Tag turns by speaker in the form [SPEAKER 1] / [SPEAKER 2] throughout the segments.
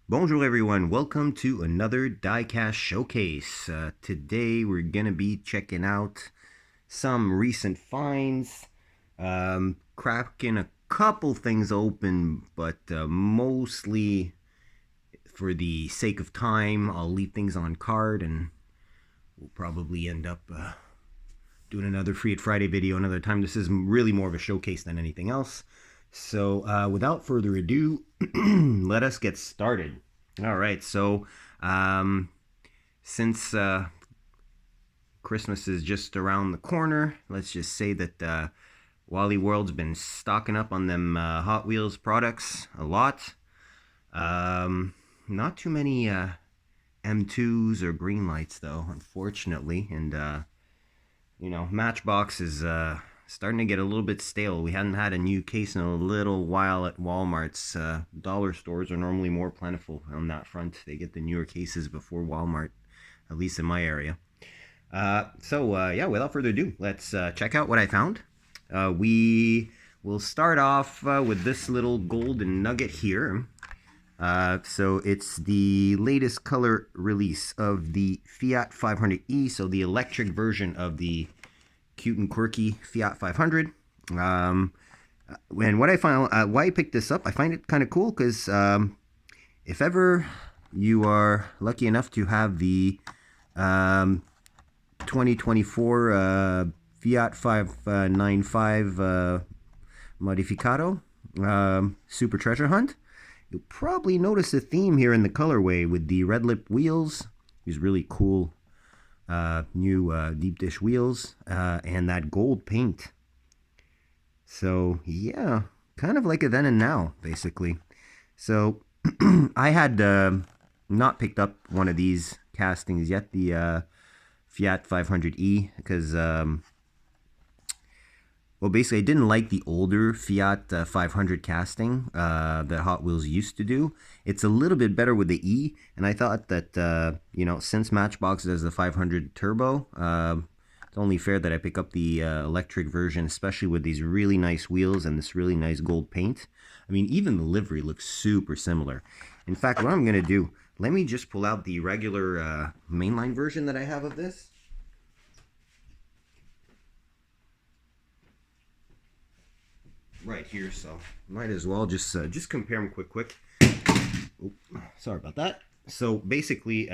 [SPEAKER 1] Bonjour everyone, welcome to another diecast showcase. Today we're going to be checking out some recent finds, cracking a couple things open, but mostly for the sake of time, I'll leave things on card and we'll probably end up doing another Free It Friday video another time. This is really more of a showcase than anything else. So without further ado, let us get started. All right, so since Christmas is just around the corner, let's just say that Wally World's been stocking up on them Hot Wheels products a lot. Not too many M2s or green lights though, unfortunately, and Matchbox is starting to get a little bit stale. We hadn't had a new case in a little while at Walmart's. Dollar stores are normally more plentiful on that front. They get the newer cases before Walmart, at least in my area. Yeah, without further ado, let's check out what I found. We will start off with this little golden nugget here. So it's the latest color release of the Fiat 500e, so the electric version of the cute and quirky Fiat 500. And what I found, why I picked this up, I find it kind of cool because if ever you are lucky enough to have the 2024 Fiat 595 Modificato Super Treasure Hunt, you'll probably notice a theme here in the colorway with the red lip wheels. These really cool new deep dish wheels and that gold paint. So yeah, kind of like a then and now, basically. So I had not picked up one of these castings yet, the Fiat 500e, because well, basically, I didn't like the older Fiat 500 casting that Hot Wheels used to do. It's a little bit better with the E, and I thought that, since Matchbox does the 500 Turbo, it's only fair that I pick up the electric version, especially with these really nice wheels and this really nice gold paint. I mean, even the livery looks super similar. In fact, what I'm going to do, let me just pull out the regular mainline version that I have of this. Right here, so might as well just compare them quick. Oop, sorry about that. So basically,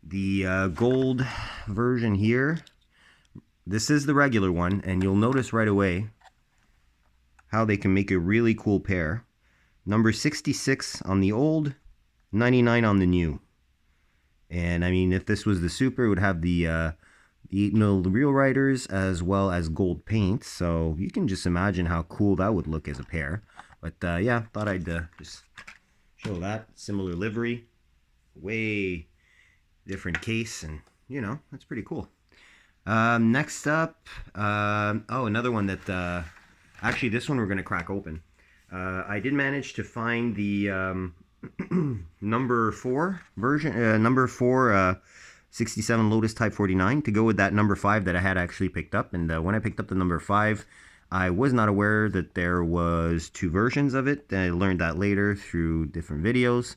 [SPEAKER 1] the gold version here, this is the regular one, and you'll notice right away how they can make a really cool pair. Number 66 on the old, 99 on the new. And I mean, if this was the Super, it would have the 8mm Real Riders as well as gold paint, so you can just imagine how cool that would look as a pair. But yeah, thought I'd just show that. Similar livery, way different case, and that's pretty cool. Next up, another one that actually this one we're gonna crack open. I did manage to find the number 4 version, number 4 67 Lotus Type 49 to go with that number 5 that I had actually picked up. And when I picked up the number 5, I was not aware that there was 2 versions of it. I learned that later through different videos.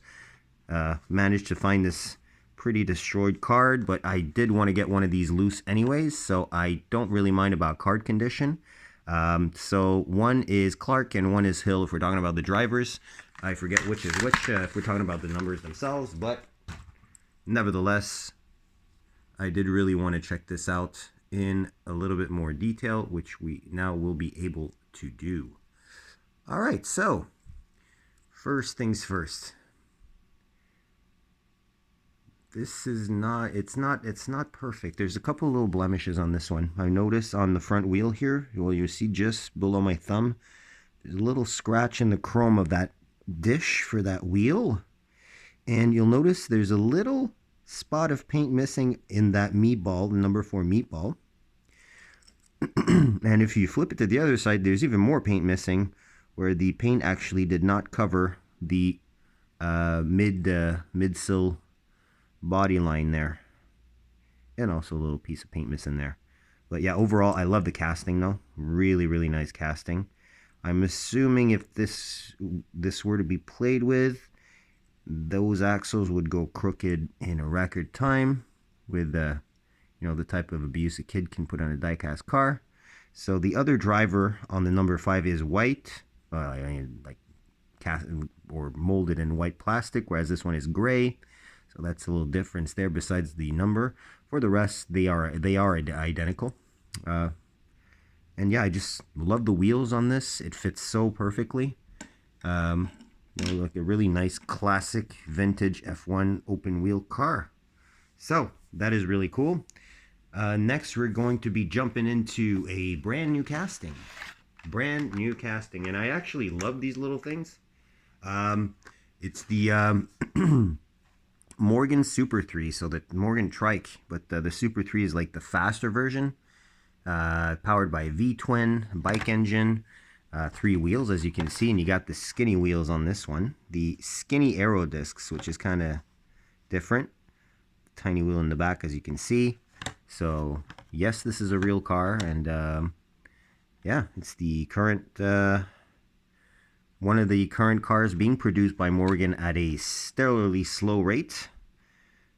[SPEAKER 1] Managed to find this pretty destroyed card, but I did want to get one of these loose anyways, so I don't really mind about card condition. So one is Clark and one is Hill if we're talking about the drivers. I forget which is which if we're talking about the numbers themselves, but nevertheless, I did really want to check this out in a little bit more detail, which we now will be able to do. All right, so first things first. This is it's not perfect. There's a couple little blemishes on this one. I notice on the front wheel here, well, you see just below my thumb, there's a little scratch in the chrome of that dish for that wheel. And you'll notice there's a little spot of paint missing in that meatball, the number 4 meatball. And if you flip it to the other side, there's even more paint missing where the paint actually did not cover the mid-sill body line there. And also a little piece of paint missing there. But yeah, overall, I love the casting though. Really, really nice casting. I'm assuming if this were to be played with, those axles would go crooked in a record time with the type of abuse a kid can put on a die-cast car. So the other driver on the number 5 is white, like cast or molded in white plastic, whereas this one is gray. So that's a little difference there besides the number. For the rest, they are identical. And yeah, I just love the wheels on this. It fits so perfectly. Like a really nice classic vintage F1 open wheel car. So that is really cool. Next, we're going to be jumping into a brand new casting. And I actually love these little things. It's the Morgan Super 3, so the Morgan Trike, but the Super 3 is like the faster version, powered by a V-twin bike engine, 3 wheels, as you can see, and you got the skinny wheels on this one. The skinny aero discs, which is kind of different. Tiny wheel in the back, as you can see. So yes, this is a real car, and yeah, it's the current one of the current cars being produced by Morgan at a stellarly slow rate.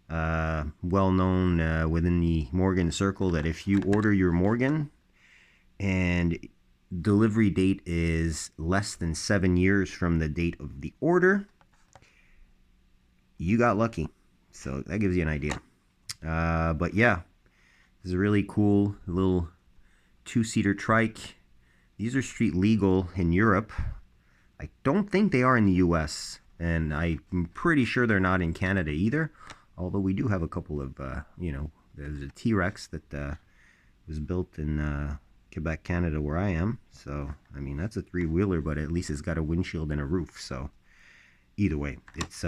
[SPEAKER 1] Well known within the Morgan circle that if you order your Morgan and delivery date is less than 7 years from the date of the order, you got lucky. So that gives you an idea. But yeah, this is a really cool little 2-seater trike. These are street legal in Europe. I don't think they are in the US, and I'm pretty sure they're not in Canada either. Although we do have a couple of, there's a T-Rex that was built in Quebec, Canada, where I am. So, I mean, that's a 3-wheeler, but at least it's got a windshield and a roof. So, either way, it's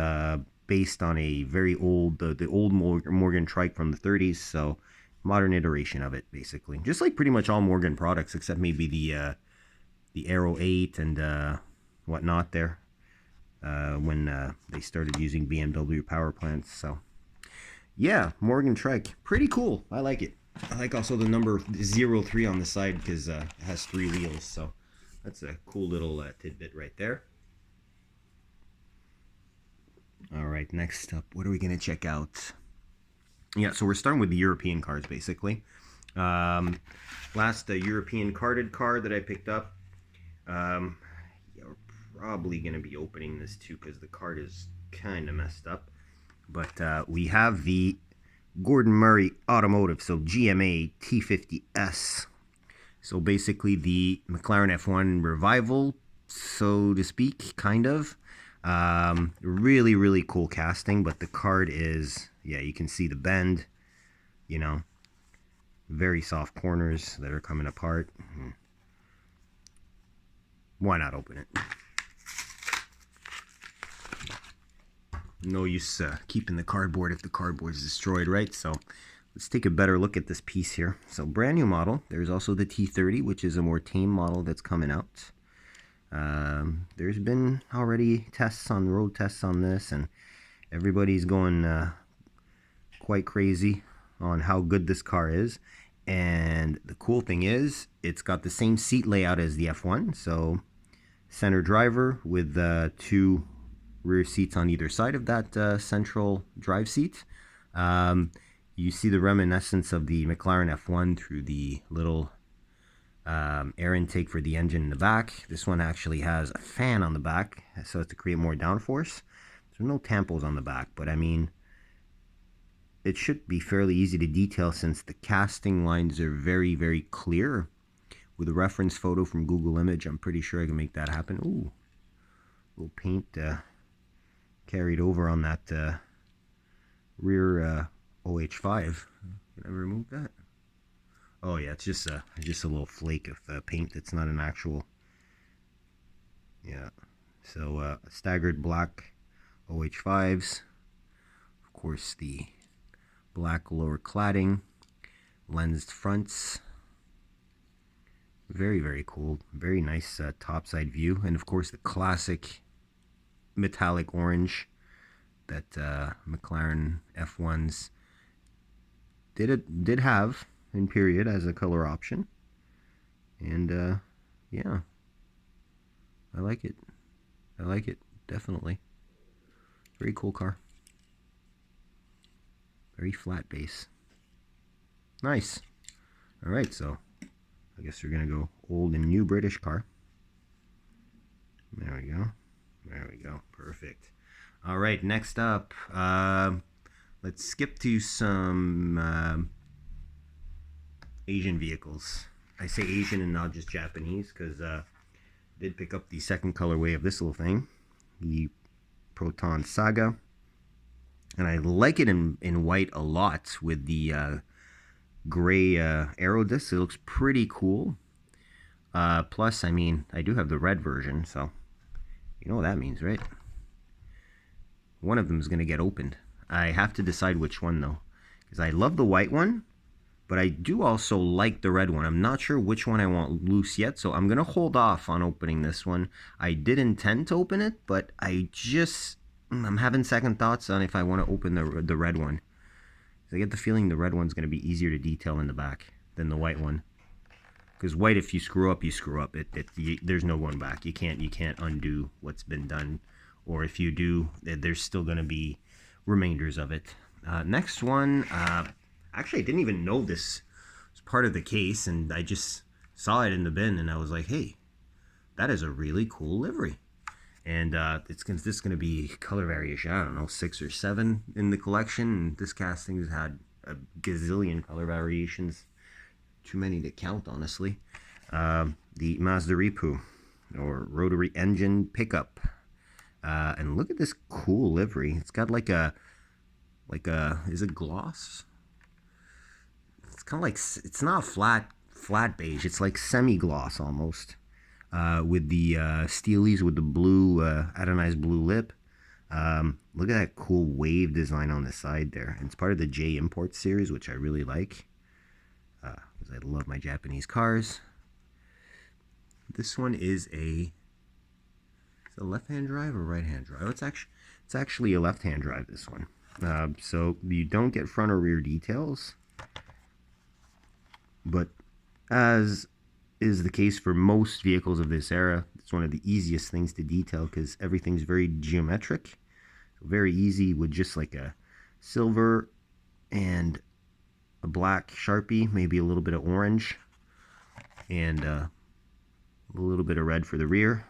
[SPEAKER 1] based on a very old, the old Morgan trike from the 30s. So, modern iteration of it, basically. Just like pretty much all Morgan products, except maybe the Aero 8 and whatnot there. When they started using BMW power plants. So yeah, Morgan trike, pretty cool. I like it. I like also the number 03 on the side because it has 3 wheels. So that's a cool little tidbit right there. All right, next up, what are we gonna check out? Yeah, so we're starting with the European cars basically. Last European carded car that I picked up. We're probably going to be opening this too because the card is kind of messed up. But we have the Gordon Murray Automotive, so GMA T50S. So basically the McLaren F1 revival, so to speak, kind of. Really, really cool casting, but the card is, yeah, you can see the bend, very soft corners that are coming apart. Why not open it? No use keeping the cardboard if the cardboard is destroyed, right? So let's take a better look at this piece here. So brand new model. There's also the T30, which is a more tame model that's coming out. There's been already road tests on this, and everybody's going quite crazy on how good this car is. And the cool thing is, it's got the same seat layout as the F1. So center driver with 2 rear seats on either side of that central drive seat. You see the reminiscence of the McLaren F1 through the little air intake for the engine in the back. This one actually has a fan on the back so as to create more downforce. There's no tampos on the back, but I mean, it should be fairly easy to detail since the casting lines are very, very clear. With a reference photo from Google Image, I'm pretty sure I can make that happen. Ooh, little paint carried over on that rear OH5. Can I remove that? Oh yeah, it's just a little flake of paint that's not an actual. Yeah, so staggered black OH5s. Of course, the black lower cladding, lensed fronts. Very, very cool. Very nice topside view. And of course the classic metallic orange that McLaren F1s did have in period as a color option. And yeah, I like it. Definitely. Very cool car. Very flat base. Nice. All right, so I guess we're gonna go old and new British car. There we go. There we go. Perfect. All right, next up, let's skip to some Asian vehicles. I say Asian and not just Japanese because I did pick up the second colorway of this little thing, the Proton Saga. And I like it in white a lot with the gray aero disc. It looks pretty cool. Plus, I mean, I do have the red version, so you know what that means, right? One of them is going to get opened. I have to decide which one, though, because I love the white one, but I do also like the red one. I'm not sure which one I want loose yet, so I'm going to hold off on opening this one. I did intend to open it, but I'm having second thoughts on if I want to open the red one. I get the feeling the red one's going to be easier to detail in the back than the white one. Because white, if you screw up, you screw up. There's no going back. You can't undo what's been done. Or if you do, there's still going to be remainders of it. Next one, actually I didn't even know this was part of the case, and I just saw it in the bin, and I was like, hey, that is a really cool livery. And this is going to be color variation, I don't know, 6 or 7 in the collection. And this casting has had a gazillion color variations. Too many to count, honestly. The Mazda Ripu, or rotary engine pickup. And look at this cool livery. It's got like a, is it gloss? It's kind of like, it's not flat beige. It's like semi-gloss almost. With the steelies with the blue, atomized blue lip. Look at that cool wave design on the side there. And it's part of the J Import series, which I really like. Because I love my Japanese cars. This one is a left-hand drive or right-hand drive? It's actually a left-hand drive, this one. So you don't get front or rear details. But as is the case for most vehicles of this era, it's one of the easiest things to detail because everything's very geometric. So very easy with just like a silver and a black Sharpie, maybe a little bit of orange, and a little bit of red for the rear.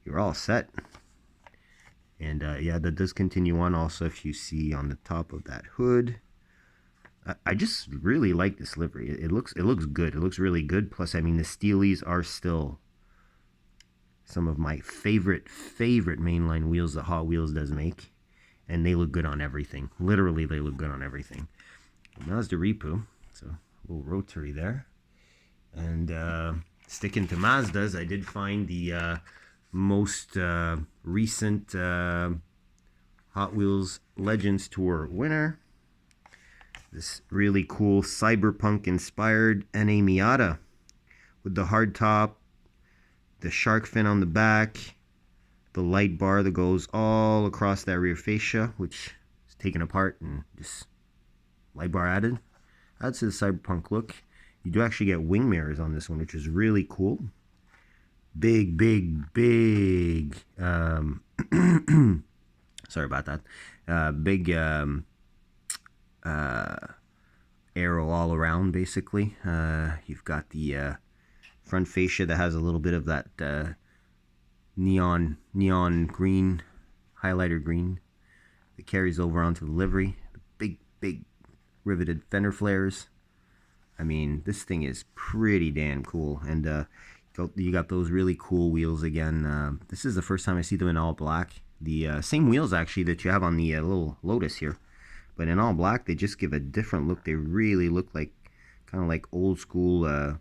[SPEAKER 1] You're all set. And yeah, that does continue on also if you see on the top of that hood. I just really like this livery. It looks good. It looks really good. Plus, I mean, the steelies are still some of my favorite mainline wheels that Hot Wheels does make. And they look good on everything. Literally, they look good on everything. Mazda Ripu. So, a little rotary there. And sticking to Mazdas, I did find the most recent Hot Wheels Legends Tour winner. This really cool cyberpunk-inspired NA Miata with the hard top, the shark fin on the back, the light bar that goes all across that rear fascia, which is taken apart and just light bar added. Adds to the cyberpunk look. You do actually get wing mirrors on this one, which is really cool. Big sorry about that. Big arrow all around, basically. You've got the front fascia that has a little bit of that neon green, highlighter green that carries over onto the livery. The big riveted fender flares. I mean, this thing is pretty damn cool. And you got those really cool wheels again. This is the first time I see them in all black. The same wheels, actually, that you have on the little Lotus here. But in all black, they just give a different look. They really look like, kind of like old school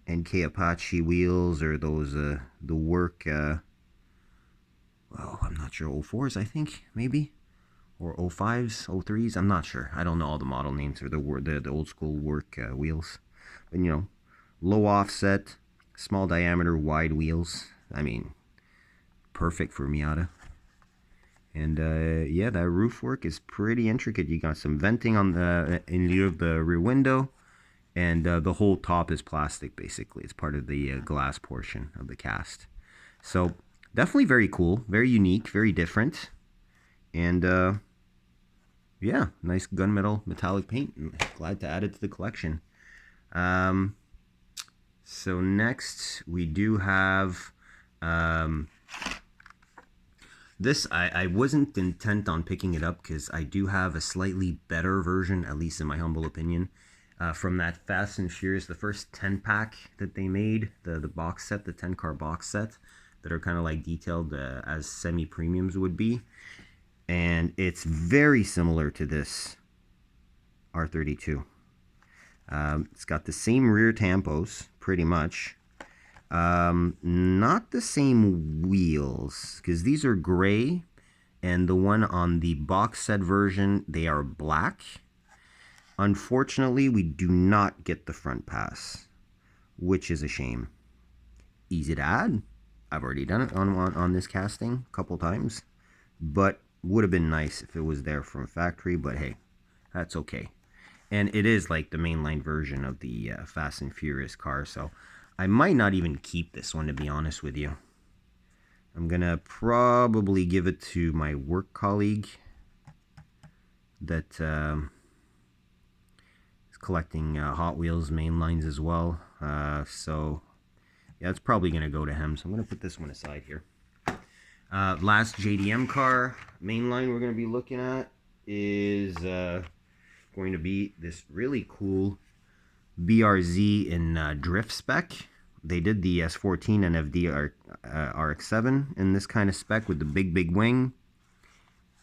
[SPEAKER 1] NK Apache wheels, or those, the work, well, I'm not sure, 04s, I think, maybe? Or 05s, 03s, I'm not sure. I don't know all the model names or the old school work wheels. But, you know, low offset, small diameter, wide wheels. I mean, perfect for Miata. And yeah, that roof work is pretty intricate. You got some venting on in lieu of the rear window, and the whole top is plastic. Basically, it's part of the glass portion of the cast. So definitely very cool, very unique, very different. And yeah, nice gunmetal metallic paint. I'm glad to add it to the collection. Um, so next we do have this. I wasn't intent on picking it up because I do have a slightly better version, at least in my humble opinion, from that Fast and Furious, the first 10 pack that they made, the box set, the 10 car box set, that are kind of like detailed as semi-premiums would be. And it's very similar to this R32. It's got the same rear tampos, pretty much. Not the same wheels, because these are gray, and the one on the box set version, they are black. Unfortunately, we do not get the front pass, which is a shame. Easy to add. I've already done it on this casting a couple times, but would have been nice if it was there from factory, but hey, that's okay. And it is like the mainline version of the Fast and Furious car, so I might not even keep this one, to be honest with you. I'm gonna probably give it to my work colleague that is collecting Hot Wheels mainlines as well. So yeah, it's probably gonna go to him. So I'm gonna put this one aside here. Last JDM car mainline we're gonna be looking at is going to be this really cool BRZ in drift spec. They did the S14 NFD RX-7 in this kind of spec with the big wing,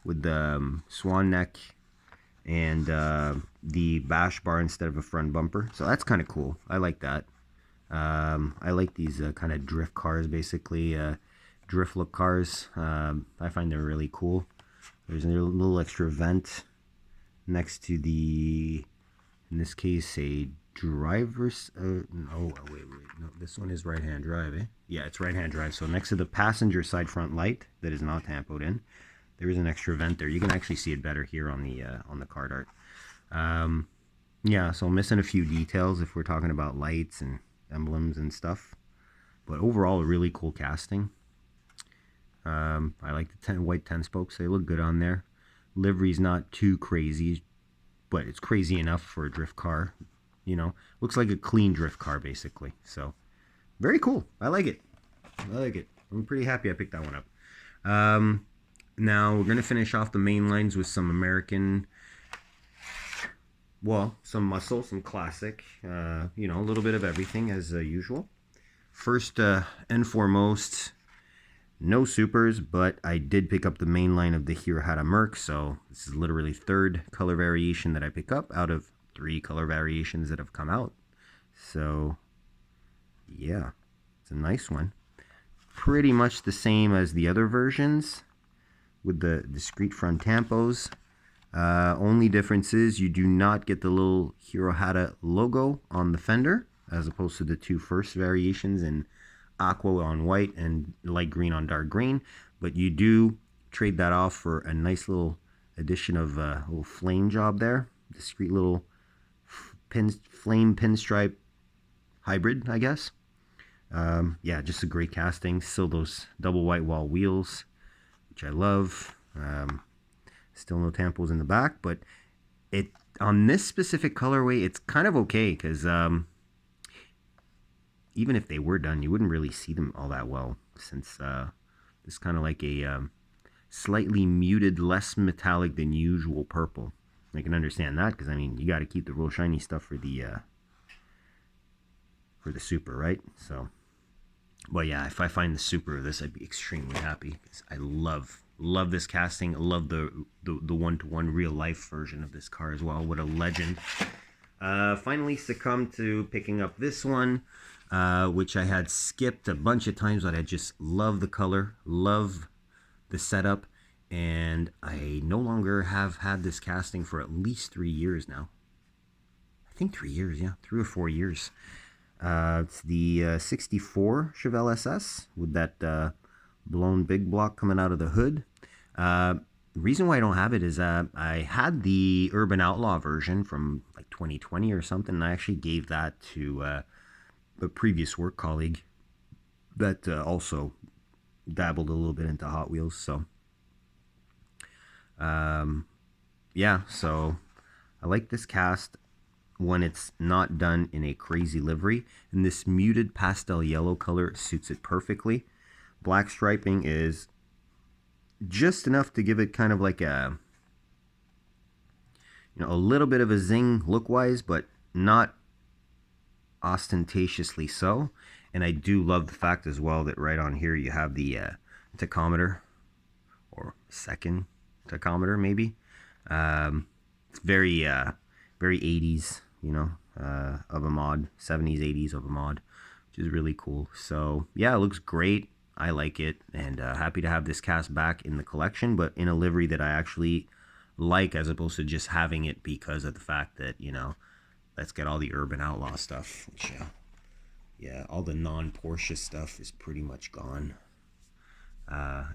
[SPEAKER 1] with the swan neck, and the bash bar instead of a front bumper. So that's kind of cool. I like that. I like these kind of drift cars, basically drift look cars. I find they're really cool. There's a little extra vent next to the, in this case, a driver's, no, wait, no, this one is right-hand drive, eh? Yeah, it's right-hand drive. So next to the passenger side front light that is not tampoed in, there is an extra vent there. You can actually see it better here on the card art. Yeah, so I'm missing a few details if we're talking about lights and emblems and stuff. But overall, a really cool casting. I like the white 10 spokes. They look good on there. Livery's not too crazy, but it's crazy enough for a drift car. You know, looks like a clean drift car, basically. So, very cool. I like it. I like it. I'm pretty happy I picked that one up. Now, we're going to finish off the main lines with some American, well, some muscle, some classic, you know, a little bit of everything as usual. First and foremost, no supers, but I did pick up the main line of the Hirohata Merc, so this is literally third color variation that I pick up out of 3 color variations that have come out. So, yeah, it's a nice one. Pretty much the same as the other versions with the discrete front tampos. Only difference is you do not get the little Hirohata logo on the fender, as opposed to the 2 first variations in aqua on white and light green on dark green, but you do trade that off for a nice little addition of a little flame job there, discreet little flame pinstripe hybrid, I guess. Yeah, just a great casting. Still those double white wall wheels, which I love. Still no tampos in the back, but it on this specific colorway, it's kind of okay because even if they were done, you wouldn't really see them all that well, since this kind of like a slightly muted, less metallic than usual purple. I can understand that because, I mean, you got to keep the real shiny stuff for the super, right? So, but yeah, if I find the super of this, I'd be extremely happy because I love this casting. I love the one-to-one real life version of this car as well. What a legend! Finally succumbed to picking up this one. Which I had skipped a bunch of times, but I just love the color, love the setup, and I no longer have had this casting for at least 3 years now. I think 3 years, yeah, 3 or 4 years. It's the 64 Chevelle SS with that blown big block coming out of the hood. The reason why I don't have it is I had the Urban Outlaw version from like 2020 or something, and I actually gave that to a previous work colleague that also dabbled a little bit into Hot Wheels, so yeah, so I like this cast when it's not done in a crazy livery, and this muted pastel yellow color suits it perfectly. Black striping is just enough to give it kind of like a, you know, a little bit of a zing look wise, but not ostentatiously so. And I do love the fact as well that right on here you have the tachometer, or second tachometer maybe. It's very very 80s, you know, of a mod, 70s 80s of a mod, which is really cool. So yeah, it looks great. I like it, and happy to have this cast back in the collection, but in a livery that I actually like, as opposed to just having it because of the fact that, you know, let's get all the Urban Outlaw stuff, which yeah, all the non-Porsche stuff is pretty much gone.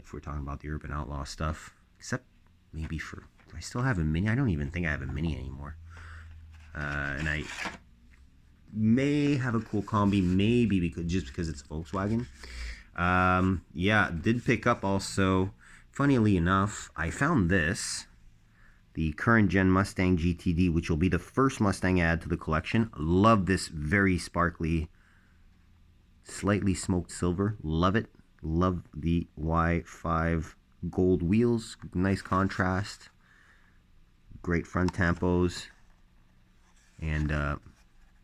[SPEAKER 1] If we're talking about the Urban Outlaw stuff, except maybe for, do I still have a Mini? I don't even think I have a Mini anymore. And I may have a cool combi, maybe because it's a Volkswagen. Yeah, did pick up also, funnily enough, I found this, the current gen Mustang GTD, which will be the first Mustang add to the collection. Love this very sparkly, slightly smoked silver. Love it. Love the Y5 gold wheels. Nice contrast. Great front tampos. And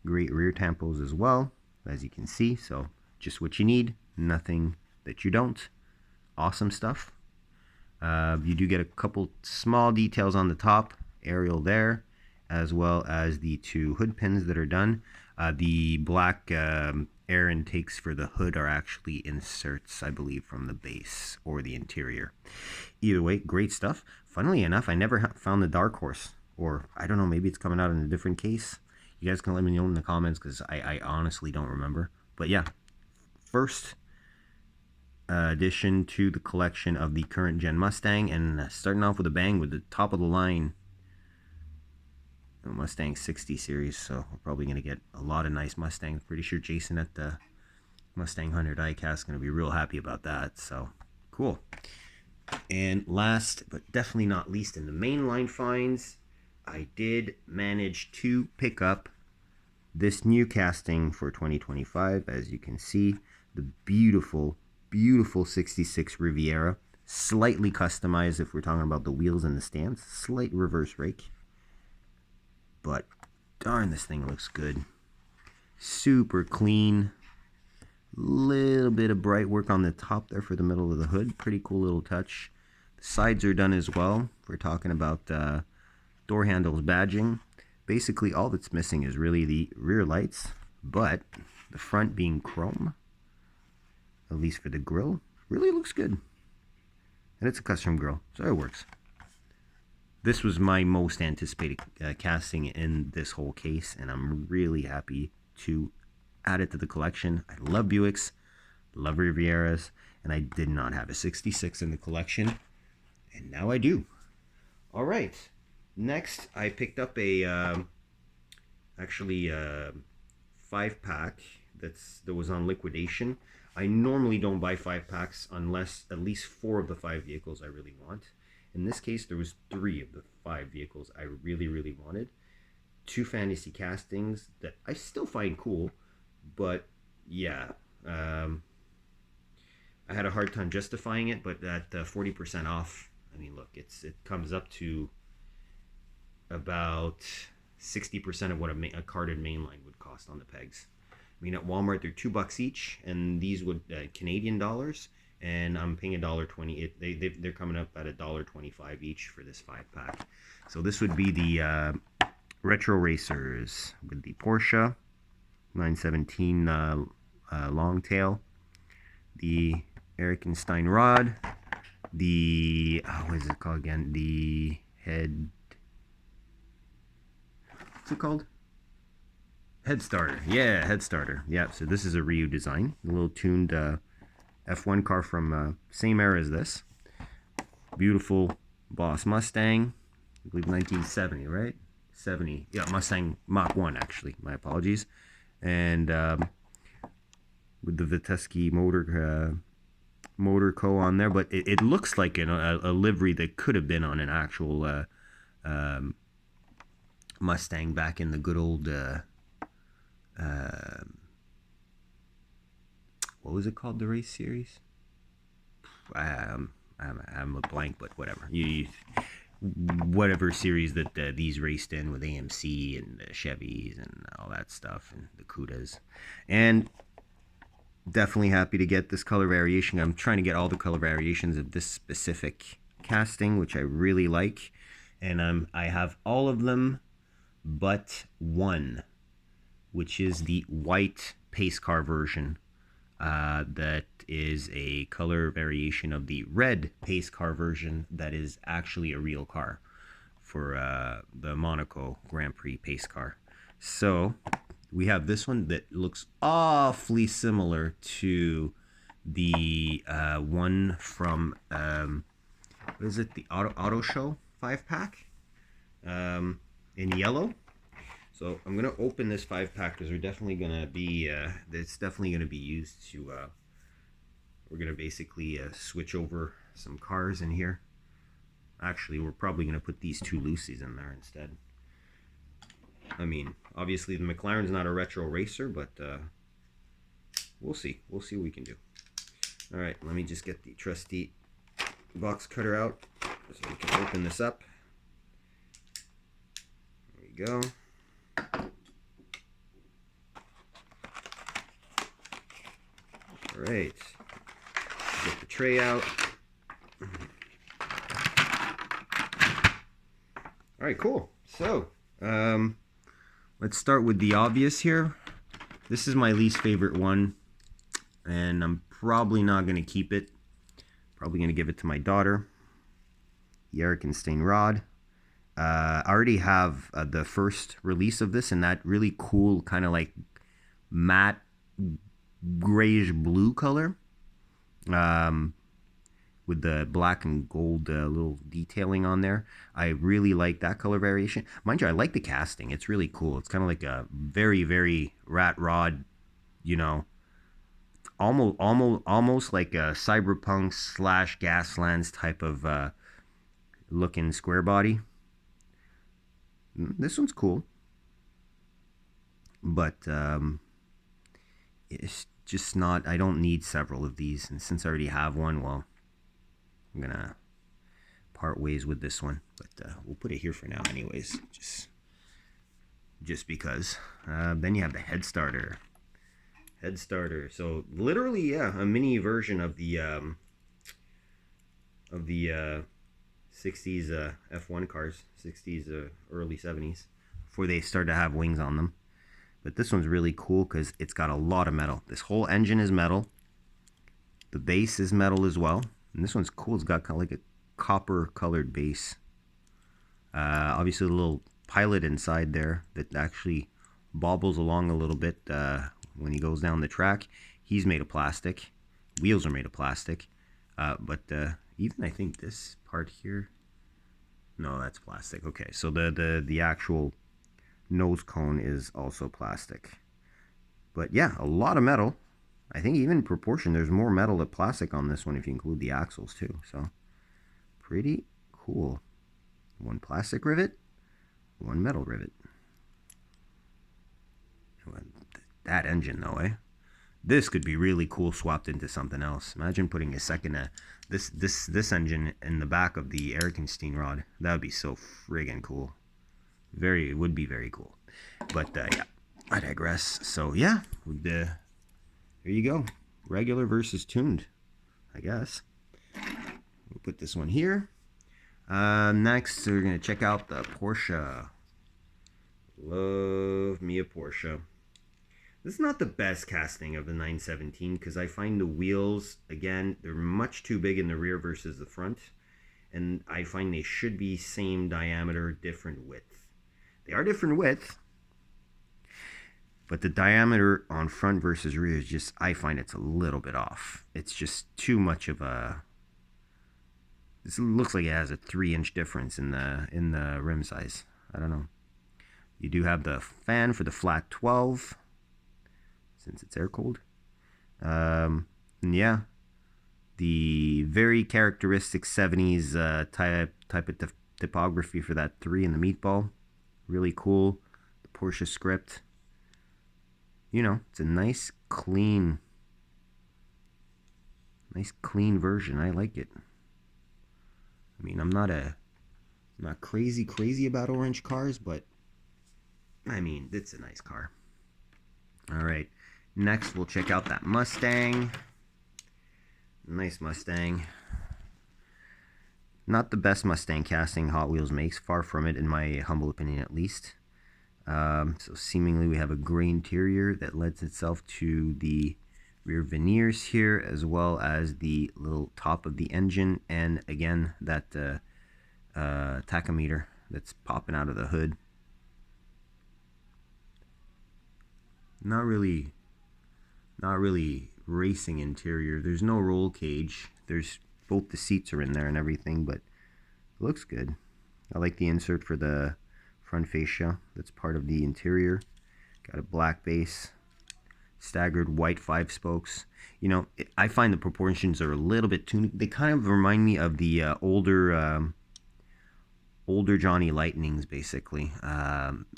[SPEAKER 1] great rear tampos as well, as you can see. So just what you need. Nothing that you don't. Awesome stuff. You do get a couple small details on the top, aerial there, as well as the two hood pins that are done. The black air intakes for the hood are actually inserts, I believe, from the base or the interior. Either way, great stuff. Funnily enough, I never found the Dark Horse, or I don't know, maybe it's coming out in a different case. You guys can let me know in the comments, because I honestly don't remember. But yeah, first addition to the collection of the current gen Mustang, and starting off with a bang with the top of the line Mustang 60 series. So we're probably going to get a lot of nice Mustangs. Pretty sure Jason at the Mustang Hunter diecast is going to be real happy about that. So cool. And last but definitely not least in the mainline finds, I did manage to pick up this new casting for 2025. As you can see, the beautiful 66 Riviera, slightly customized if we're talking about the wheels and the stance, slight reverse rake, but darn, this thing looks good. Super clean, little bit of bright work on the top there for the middle of the hood, pretty cool little touch. The sides are done as well. We're talking about door handles badging. Basically all that's missing is really the rear lights, but the front being chrome, at least for the grill, really looks good. And it's a custom grill, so it works. This was my most anticipated casting in this whole case, and I'm really happy to add it to the collection. I love Buicks, love Rivieras, and I did not have a 66 in the collection, and now I do. All right, next I picked up a actually 5-pack that was on liquidation. I normally don't buy 5-packs unless at least 4 of the 5 vehicles I really want. In this case, there was 3 of the 5 vehicles I really wanted. 2 fantasy castings that I still find cool, but yeah, I had a hard time justifying it. But at 40% off, I mean, look, it comes up to about 60% of what a carded mainline would cost on the pegs. I mean, at Walmart they're $2 each, and these would Canadian dollars, and I'm paying $1.20. They're coming up at $1.25 each for this 5-pack. So this would be the Retro Racers with the Porsche 917 long tail, the Erikenstein rod, the what is it called again? The head. What's it called? Head starter. Yeah, head starter. Yeah, so this is a Ryu design. A little tuned F1 car from same era as this. Beautiful Boss Mustang. I believe 1970, right? 70. Yeah, Mustang Mach 1, actually. My apologies. And with the Vitesky motor Motor Co. on there, but it looks like a livery that could have been on an actual um, Mustang back in the good old what was it called, the race series? I'm a blank, but whatever. Whatever series that these raced in with AMC and the Chevys and all that stuff and the Cudas. And definitely happy to get this color variation. I'm trying to get all the color variations of this specific casting, which I really like. And I have all of them but one, which is the white pace car version. That is a color variation of the red pace car version that is actually a real car for the Monaco Grand Prix pace car. So we have this one that looks awfully similar to the one from what is it, the auto show 5-pack in yellow. So I'm gonna open this 5-pack because we're definitely gonna be it's definitely gonna be used to we're gonna basically switch over some cars in here. Actually, we're probably gonna put these two Lucy's in there instead. I mean, obviously the McLaren's not a retro racer, but we'll see what we can do. All right, let me just get the trusty box cutter out so we can open this up. There we go. All right, get the tray out. All right, cool. So let's start with the obvious here. This is my least favorite one, and I'm probably not going to keep it. Probably going to give it to my daughter. The Erikenstein rod. I already have the first release of this in that really cool kind of like matte grayish blue color with the black and gold little detailing on there. I really like that color variation. Mind you, I like the casting. It's really cool. It's kind of like a very, very rat rod, you know, almost like a cyberpunk / Gaslands type of looking square body. This one's cool, but it's just not, I don't need several of these, and since I already have one, well, I'm gonna part ways with this one, but we'll put it here for now anyways, just because. Then you have the head starter. So literally, yeah, a mini version of the 60s F1 cars, 60s early 70s, before they started to have wings on them. But this one's really cool because it's got a lot of metal. This whole engine is metal. The base is metal as well. And this one's cool. It's got kind of like a copper colored base. Obviously, a little pilot inside there that actually bobbles along a little bit when he goes down the track. He's made of plastic. Wheels are made of plastic. But even I think this part here, no, that's plastic. Okay, so the actual nose cone is also plastic. But yeah, a lot of metal. I think even in proportion, there's more metal than plastic on this one if you include the axles too. So pretty cool. One plastic rivet, one metal rivet. That engine though, eh? This could be really cool swapped into something else. Imagine putting a second this engine in the back of the Erikenstein rod. That would be so friggin' cool. It would be very cool. But yeah, I digress. So yeah, there you go. Regular versus tuned, I guess. We'll put this one here. Next, we're gonna check out the Porsche. Love me a Porsche. This is not the best casting of the 917 because I find the wheels, again, they're much too big in the rear versus the front. And I find they should be same diameter, different width. They are different width, but the diameter on front versus rear is just, I find it's a little bit off. It's just too much of a, this looks like it has a 3-inch difference in the rim size. I don't know. You do have the fan for the flat 12, since it's air cooled. Yeah, The very characteristic 70s type of typography for that 3 in the meatball. Really cool. The Porsche script. You know, it's a nice clean version. I like it. I mean, I'm not crazy about orange cars, but I mean, it's a nice car. All right, next we'll check out that Mustang. Nice Mustang. Not the best Mustang casting Hot Wheels makes, far from it, in my humble opinion at least. So seemingly we have a gray interior that lends itself to the rear veneers here, as well as the little top of the engine, and again that tachometer that's popping out of the hood. Not really racing interior. There's no roll cage. There's both the seats are in there and everything, but it looks good. I like the insert for the front fascia. That's part of the interior. Got a black base, staggered white 5 spokes. You know, I find the proportions are a little bit too. They kind of remind me of the older Johnny Lightnings, basically.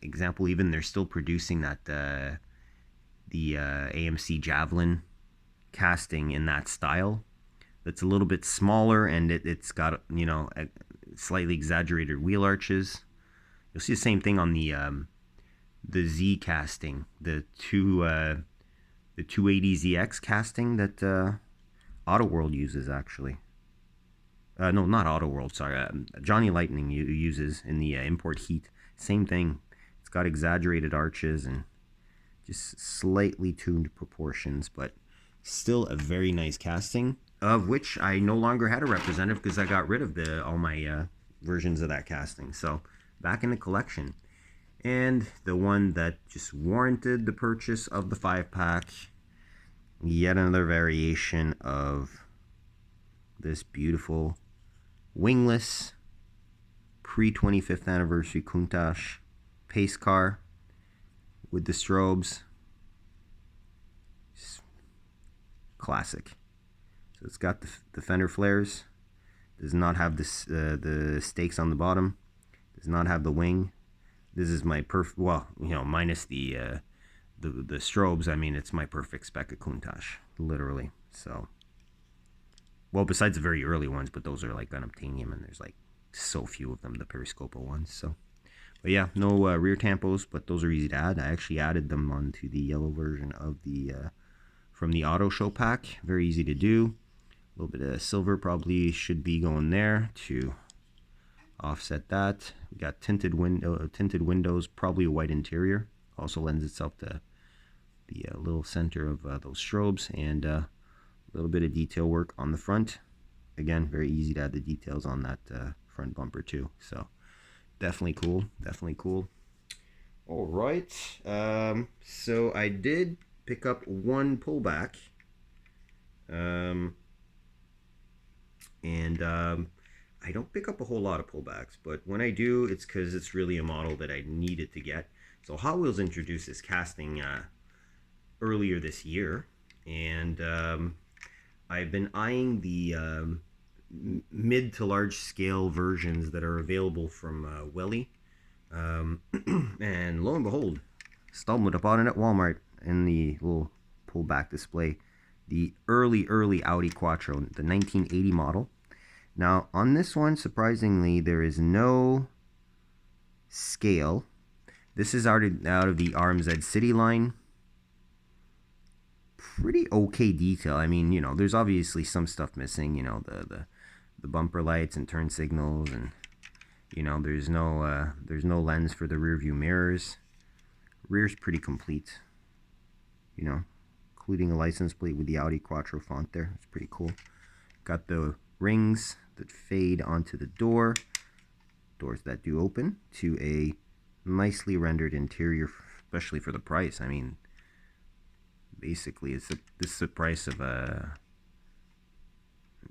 [SPEAKER 1] Example, even they're still producing that the AMC Javelin casting in that style. That's a little bit smaller, and it's got, you know, slightly exaggerated wheel arches. You'll see the same thing on the Z casting, the 280ZX casting that Auto World uses, actually. No, not Auto World, sorry. Johnny Lightning uses in the import heat. Same thing. It's got exaggerated arches and just slightly tuned proportions, but still a very nice casting, of which I no longer had a representative because I got rid of all my versions of that casting. So back in the collection. And the one that just warranted the purchase of the 5-pack, yet another variation of this beautiful wingless pre-25th anniversary Countach pace car with the strobes. Just classic. So it's got the fender flares. Does not have this the stakes on the bottom. Does not have the wing. This is my perfect, well, you know, minus the strobes. I mean, it's my perfect spec of Countach, literally. So, well, besides the very early ones, but those are like unobtainium, and there's like so few of them, the periscopa ones. So, but yeah, no rear tampos, but those are easy to add. I actually added them onto the yellow version of the from the auto show pack. Very easy to do. A little bit of silver probably should be going there to offset that. We got tinted windows, probably a white interior. Also lends itself to the little center of those strobes, and a little bit of detail work on the front. Again, very easy to add the details on that front bumper too. So definitely cool. All right. So I did pick up one pullback. I don't pick up a whole lot of pullbacks, but when I do, it's because it's really a model that I needed to get. So Hot Wheels introduced this casting earlier this year, and I've been eyeing the mid to large scale versions that are available from Welly, and lo and behold, stumbled upon it at Walmart in the little pullback display. The early Audi Quattro, the 1980 model. Now, on this one, surprisingly, there is no scale. This is out of the RMZ City line. Pretty okay detail. I mean, you know, there's obviously some stuff missing. You know, the bumper lights and turn signals, and you know, there's no lens for the rear view mirrors. Rear's pretty complete. You know, including a license plate with the Audi Quattro font there. It's pretty cool. Got the rings that fade onto the doors that do open, to a nicely rendered interior, especially for the price. I mean, basically, this is the price of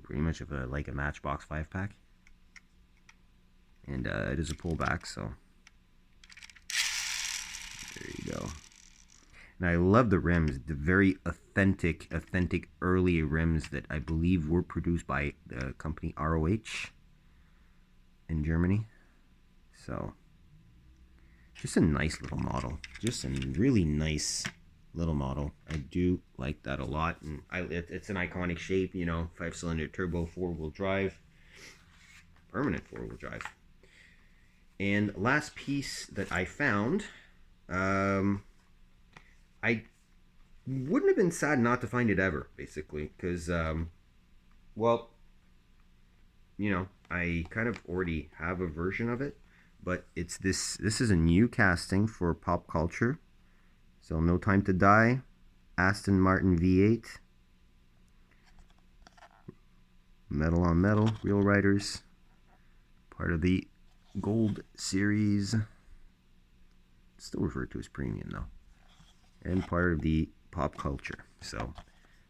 [SPEAKER 1] pretty much of like a Matchbox 5-pack, and it is a pullback, so there you go. And I love the rims, the very authentic early rims that I believe were produced by the company ROH in Germany. So just a nice little model. Just a really nice little model. I do like that a lot. And it's an iconic shape, you know, 5-cylinder turbo, 4-wheel drive, permanent 4-wheel drive. And last piece that I found, I wouldn't have been sad not to find it ever, basically, because, well, you know, I kind of already have a version of it, but it's this is a new casting for pop culture. So No Time to Die, Aston Martin V8, metal on metal, Real Riders, part of the Gold Series, still referred to as premium though, and part of the pop culture. So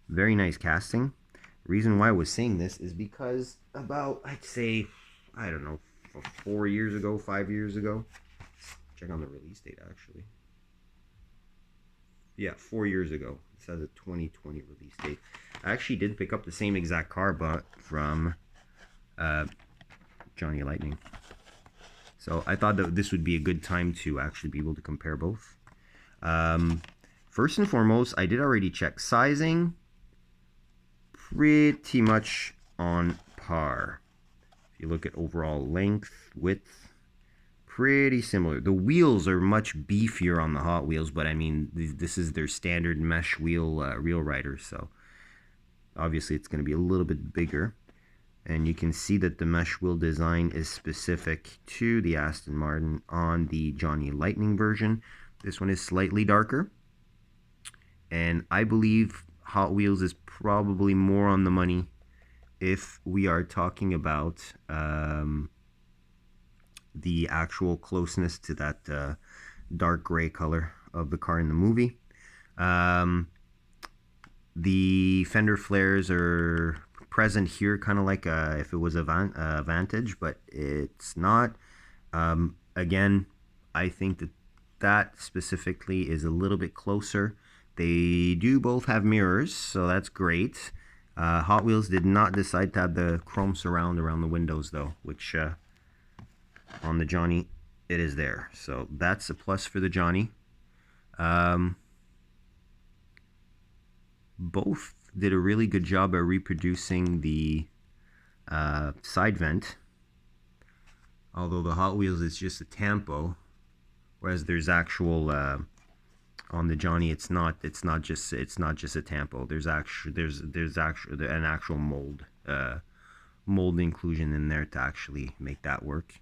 [SPEAKER 1] very nice casting. Reason why I was saying this is because about, I'd say, I don't know, 4 years ago, 5 years ago, check on the release date actually. Yeah, 4 years ago. It says a 2020 release date. I actually did pick up the same exact car, but from Johnny Lightning. So I thought that this would be a good time to actually be able to compare both. First and foremost, I did already check sizing. Pretty much on par. If you look at overall length, width, pretty similar. The wheels are much beefier on the Hot Wheels, but I mean, this is their standard mesh wheel Real Rider, so obviously it's going to be a little bit bigger. And you can see that the mesh wheel design is specific to the Aston Martin on the Johnny Lightning version. This one is slightly darker, and I believe Hot Wheels is probably more on the money if we are talking about the actual closeness to that dark gray color of the car in the movie. The fender flares are present here, kind of like if it was a Vantage, but it's not. Again, I think that specifically is a little bit closer. They do both have mirrors, so that's great. Hot Wheels did not decide to have the chrome surround around the windows, though, which on the Johnny, it is there. So that's a plus for the Johnny. Both did a really good job at reproducing the side vent. Although the Hot Wheels is just a tampo, whereas there's actual on the Johnny, it's not just a tampo. There's actually an actual mold inclusion in there to actually make that work.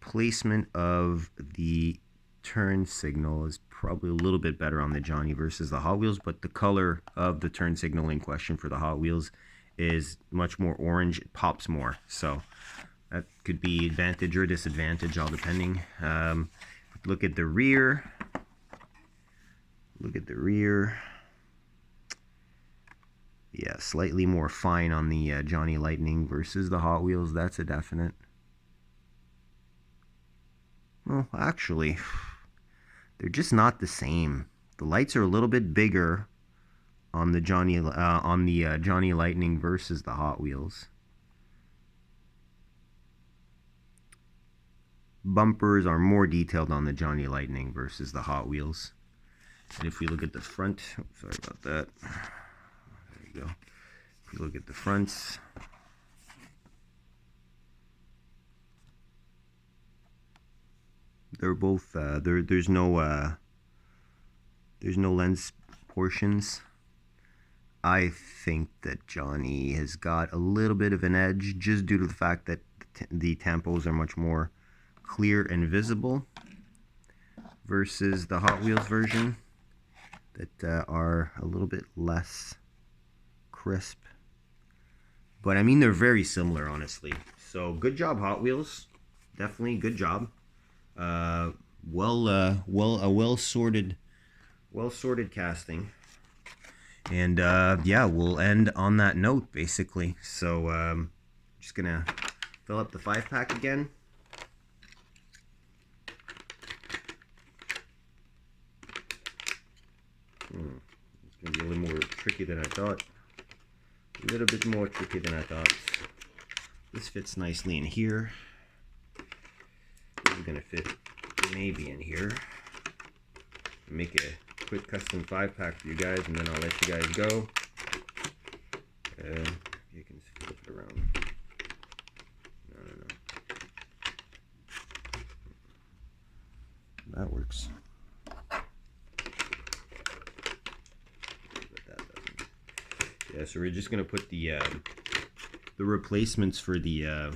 [SPEAKER 1] Placement of the turn signal is probably a little bit better on the Johnny versus the Hot Wheels, but the color of the turn signal in question for the Hot Wheels is much more orange. It pops more, so that could be advantage or disadvantage, all depending. Look at the rear. Yeah, slightly more fine on the Johnny Lightning versus the Hot Wheels. That's a definite. Well, actually, they're just not the same. The lights are a little bit bigger on the Johnny Lightning versus the Hot Wheels. Bumpers are more detailed on the Johnny Lightning versus the Hot Wheels. And if we look at the front, sorry about that. There you go. If we look at the fronts, they're both there's no lens portions. I think that Johnny has got a little bit of an edge just due to the fact that the tampos are much more clear and visible versus the Hot Wheels version that are a little bit less crisp. But I mean, they're very similar, honestly. So good job, Hot Wheels. Definitely good job. A well sorted casting. And yeah, we'll end on that note, basically. So just gonna fill up the 5-pack again. It's going to be a little more tricky than I thought. A little bit more tricky than I thought. This fits nicely in here. This is going to fit maybe in here. Make a quick custom 5-pack for you guys, and then I'll let you guys go. You can flip it around. No. That works. But that doesn't. Yeah, so we're just gonna put the replacements for the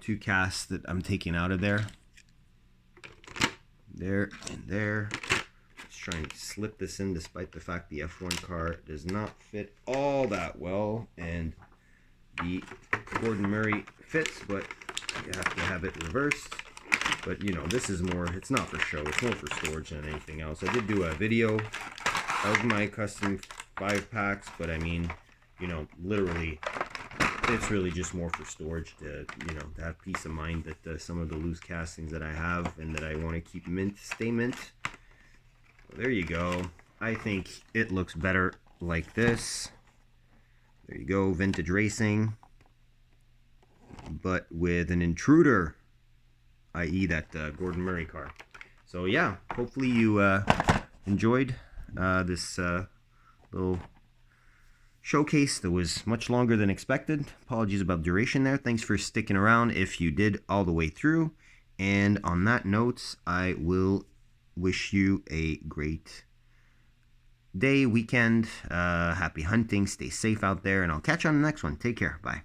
[SPEAKER 1] 2 casts that I'm taking out of there. There and there. Let's try and slip this in, despite the fact the F1 car does not fit all that well, and the Gordon Murray fits, but you have to have it reversed. But you know, this is more, it's not for show, it's more for storage than anything else. I did do a video of my custom 5-packs, but I mean, you know, literally it's really just more for storage to, you know, to have peace of mind that some of the loose castings that I have and that I want to keep mint, stay mint. Well, there you go. I think it looks better like this. There you go, vintage racing, but with an intruder, i.e. that Gordon Murray car. So yeah, hopefully you enjoyed this little showcase that was much longer than expected. Apologies about duration there. Thanks for sticking around if you did all the way through. And on that note, I will wish you a great day, weekend, happy hunting, stay safe out there, and I'll catch you on the next one. Take care. Bye.